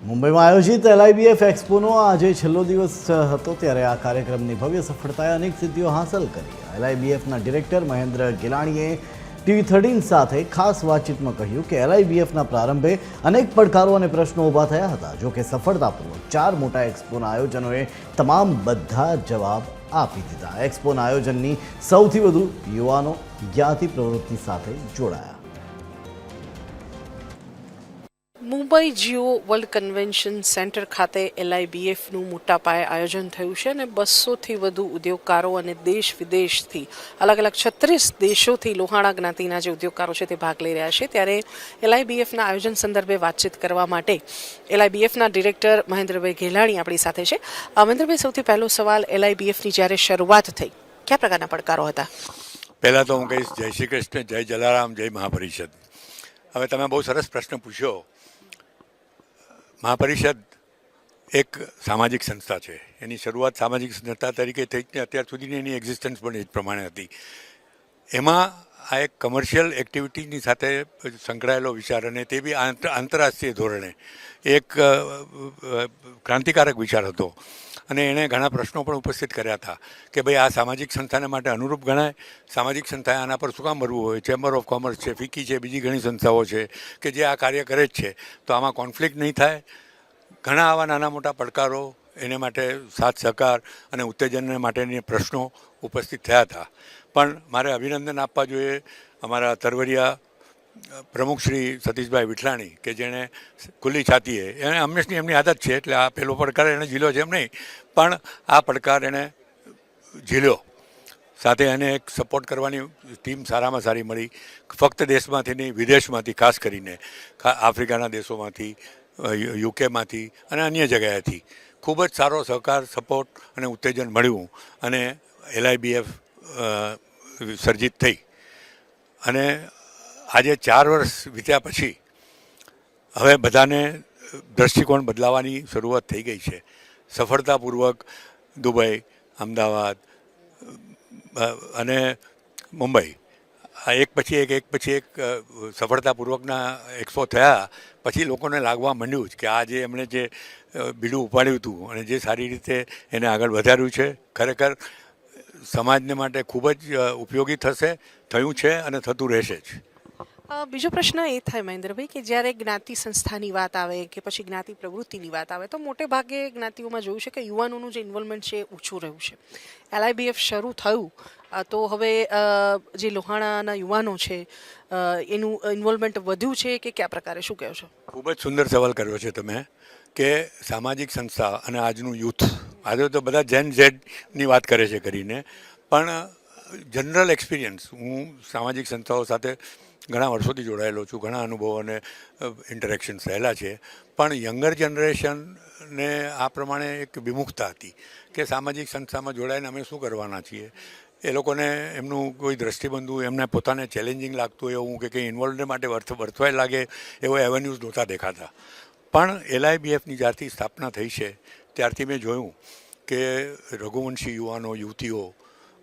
મુંબઈમાં આયોજિત એલઆઈબીએફ એક્સપોનો આજે છેલ્લો દિવસ હતો ત્યારે આ કાર્યક્રમની ભવ્ય સફળતાએ અનેક સિદ્ધિઓ હાંસલ કરી। એલઆઈબીએફના ડિરેક્ટર મહેન્દ્ર ગેલાણીએ TV13 સાથે ખાસ વાતચીતમાં કહ્યું કે એલઆઈબીએફના પ્રારંભે અનેક પડકારો અને પ્રશ્નો ઊભા થયા હતા, જો કે સફળતાપૂર્વક 4 મોટા એક્સપોના આયોજનોએ તમામ બધા જવાબ આપી દીધા। એક્સપોના આયોજનની સૌથી વધુ યુવાનો જ્ઞાતિ પ્રવૃત્તિ સાથે જોડાયા। Mumbai Jio world convention centre ખાતે એલઆઈબીએફનું મોટા પાયે આયોજન થયું છે અને 200થી વધુ ઉદ્યોગકારો અને દેશ વિદેશથી અલગ અલગ 36 દેશોથી લોહાણા જ્ઞાતિના જે ઉદ્યોગકારો છે તે ભાગ લઈ રહ્યા છે। ત્યારે એલઆઈબીએફના આયોજન સંદર્ભે વાતચીત કરવા માટે એલઆઈબીએફના ડિરેક્ટર મહેન્દ્રભાઈ ગેલાણી આપણી સાથે છે। મહેન્દ્રભાઈ, સૌથી પહેલો સવાલ, એલઆઈબીએફની જ્યારે શરૂઆત થઈ કયા પ્રકારના પડકારો હતા? પહેલાં તો હું કહીશ જય શ્રી કૃષ્ણ, જય જલારામ, જય મહાપરિષદ। હવે તમે બહુ સરસ પ્રશ્ન પૂછ્યો। મહાપરિષદ એક સામાજિક સંસ્થા છે, એની શરૂઆત સામાજિક સંસ્થા તરીકે થઈ ને અત્યાર સુધીની એની એક્ઝિસ્ટન્સ પણ એ જ પ્રમાણે હતી। એમાં આ એક કમર્શિયલ એક્ટિવિટીની સાથે સંકળાયેલો વિચાર, અને તે બી આંતરરાષ્ટ્રીય ધોરણે એક ક્રાંતિકારક વિચાર હતો, અને એણે ઘણા પ્રશ્નો પણ ઉપસ્થિત કર્યા હતા કે ભાઈ આ સામાજિક સંસ્થાને માટે અનુરૂપ ગણાય, સામાજિક સંસ્થાએ આના પર શું કામ ભરવું હોય? ચેમ્બર ઓફ કોમર્સ છે, ફિકી છે, બીજી ઘણી સંસ્થાઓ છે કે જે આ કાર્ય કરે જ છે, તો આમાં કોન્ફ્લિક્ટ નહીં થાય। ઘણા આવા નાના મોટા પડકારો, એને માટે સાથ સહકાર અને ઉત્તેજન માટેની પ્રશ્નો ઉપસ્થિત થયા હતા। પણ મારે અભિનંદન આપવા જોઈએ અમારા તરવરિયા પ્રમુખ શ્રી સતીશભાઈ વિઠલાણી કે જેણે ખુલ્લી છાતીએ, એને હંમેશની એમની આદત છે, એટલે આ પહેલો પડકાર એણે ઝીલ્યો છે એમ નહીં, પણ આ પડકાર એણે ઝીલ્યો। સાથે એને એક સપોર્ટ કરવાની ટીમ સારામાં સારી મળી, ફક્ત દેશમાંથી નહીં, વિદેશમાંથી, ખાસ કરીને આફ્રિકાના દેશોમાંથી, યુકેમાંથી અને અન્ય જગ્યાએથી ખૂબ જ સારો સહકાર, સપોર્ટ અને ઉત્તેજન મળ્યું, અને એલઆઈબીએફ સર્જિત થઈ। અને આજે 4 વર્ષ વીત્યા પછી હવે બધાને દૃષ્ટિકોણ બદલાવાની શરૂઆત થઈ ગઈ છે। સફળતાપૂર્વક દુબઈ, અમદાવાદ અને મુંબઈ આ એક પછી એક સફળતાપૂર્વકના એક્સપો થયા પછી લોકોને લાગવા માંડ્યું કે આ જે એમણે જે બીડું ઉપાડ્યું હતું અને જે સારી રીતે એને આગળ વધાર્યું છે, ખરેખર સમાજને માટે ખૂબ જ ઉપયોગી થશે, થયું છે અને થતું રહેશે જ। બીજો પ્રશ્ન એ થાય મહેન્દ્રભાઈ કે જ્યારે જ્ઞાતિ સંસ્થાની વાત આવે કે પછી જ્ઞાતિ પ્રવૃત્તિની વાત આવે તો મોટે ભાગે જ્ઞાતિઓમાં જોયું છે કે યુવાનોનું જે ઇન્વોલ્વમેન્ટ છે એ ઓછું રહ્યું છે। એલઆઈબીએફ શરૂ થયું તો હવે જે લોહાણાના યુવાનો છે એનું ઇન્વોલ્વમેન્ટ વધ્યું છે કે કયા પ્રકારે, શું કહો છો? ખૂબ જ સુંદર સવાલ કર્યો છે તમે કે સામાજિક સંસ્થા અને આજનું યુથ, આજે તો બધા જેન ઝેડની વાત કરે છે કરીને, પણ જનરલ એક્સપિરિયન્સ, હું સામાજિક સંસ્થાઓ સાથે ઘણા વર્ષોથી જોડાયેલો છું, ઘણા અનુભવો અને ઇન્ટરેક્શન થયેલા છે, પણ યંગર જનરેશનને આ પ્રમાણે એક વિમુખતા હતી કે સામાજિક સંસ્થામાં જોડાઈને અમે શું કરવાના છીએ। એ લોકોને એમનું કોઈ દ્રષ્ટિબંધુ, એમને પોતાને ચેલેન્જિંગ લાગતું એવું કે કંઈ ઇન્વોલ્વમેન્ટ માટે વર્થવાય લાગે એવો એવન્યુઝ નહોતા દેખાતા। પણ એલઆઈબીએફની જ્યારથી સ્થાપના થઈ છે ત્યારથી મેં જોયું કે રઘુવંશી યુવાનો, યુવતીઓ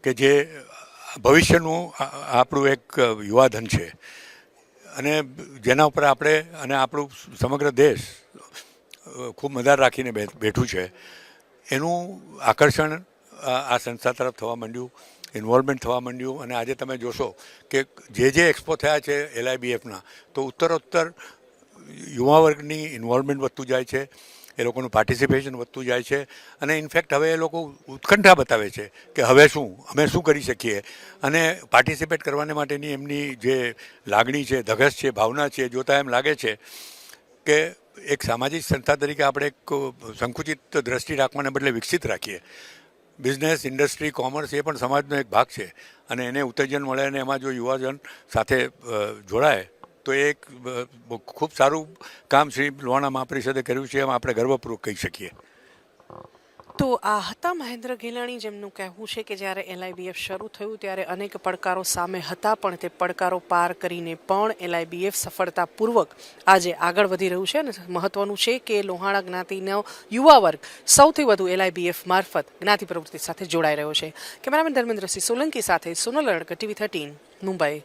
કે જે ભવિષ્યનું આપણું એક યુવાધન છે, અને જેના ઉપર આપણે અને આપણું સમગ્ર દેશ ખૂબ મદાર રાખીને બેઠું છે, એનું આકર્ષણ આ સંસ્થા તરફ થવા માંડ્યું, ઇન્વોલ્વમેન્ટ થવા માંડ્યું। અને આજે તમે જોશો કે જે એક્સપો થયા છે એલઆઈબીએફના, તો ઉત્તરોત્તર યુવા વર્ગની ઇન્વોલ્વમેન્ટ વધતું જાય છે, એ લોકોનું પાર્ટિસિપેશન વધતું જાય છે, અને ઇનફેક્ટ હવે એ લોકો ઉત્કંઠા બતાવે છે કે હવે અમે શું કરી શકીએ, અને પાર્ટિસિપેટ કરવાને માટેની એમની જે લાગણી છે, ધગશ છે, ભાવના છે, જોતાં એમ લાગે છે કે એક સામાજિક સંસ્થા તરીકે આપણે એક સંકુચિત દ્રષ્ટિ રાખવાને બદલે વિકસિત રાખીએ। બિઝનેસ, ઇન્ડસ્ટ્રી, કોમર્સ એ પણ સમાજનો એક ભાગ છે, અને એને ઉત્તેજન મળે અને એમાં જો યુવાજન સાથે જોડાય તો એ એક ખૂબ સારું કામ શ્રી લોહાણા મહાપરિષદે કર્યું છે, એમ આપણે ગર્વપૂર્વક કહી શકીએ। તો આ હતા મહેન્દ્ર ગેલાણી, જેમનું કહેવું છે કે જ્યારે એલઆઈબીએફ શરૂ થયું ત્યારે અનેક પડકારો સામે હતા, પણ તે પડકારો પાર કરીને પણ એલઆઈબીએફ સફળતાપૂર્વક આજે આગળ વધી રહ્યું છે। અને મહત્વનું છે કે લોહાણા જ્ઞાતિનો યુવા વર્ગ સૌથી વધુ એલઆઈબીએફ મારફત જ્ઞાતિ પ્રવૃત્તિ સાથે જોડાઈ રહ્યો છે। કેમેરામેન ધર્મેન્દ્રસિંહ સોલંકી સાથે સોનલ લડકર, TV13 મુંબઈ।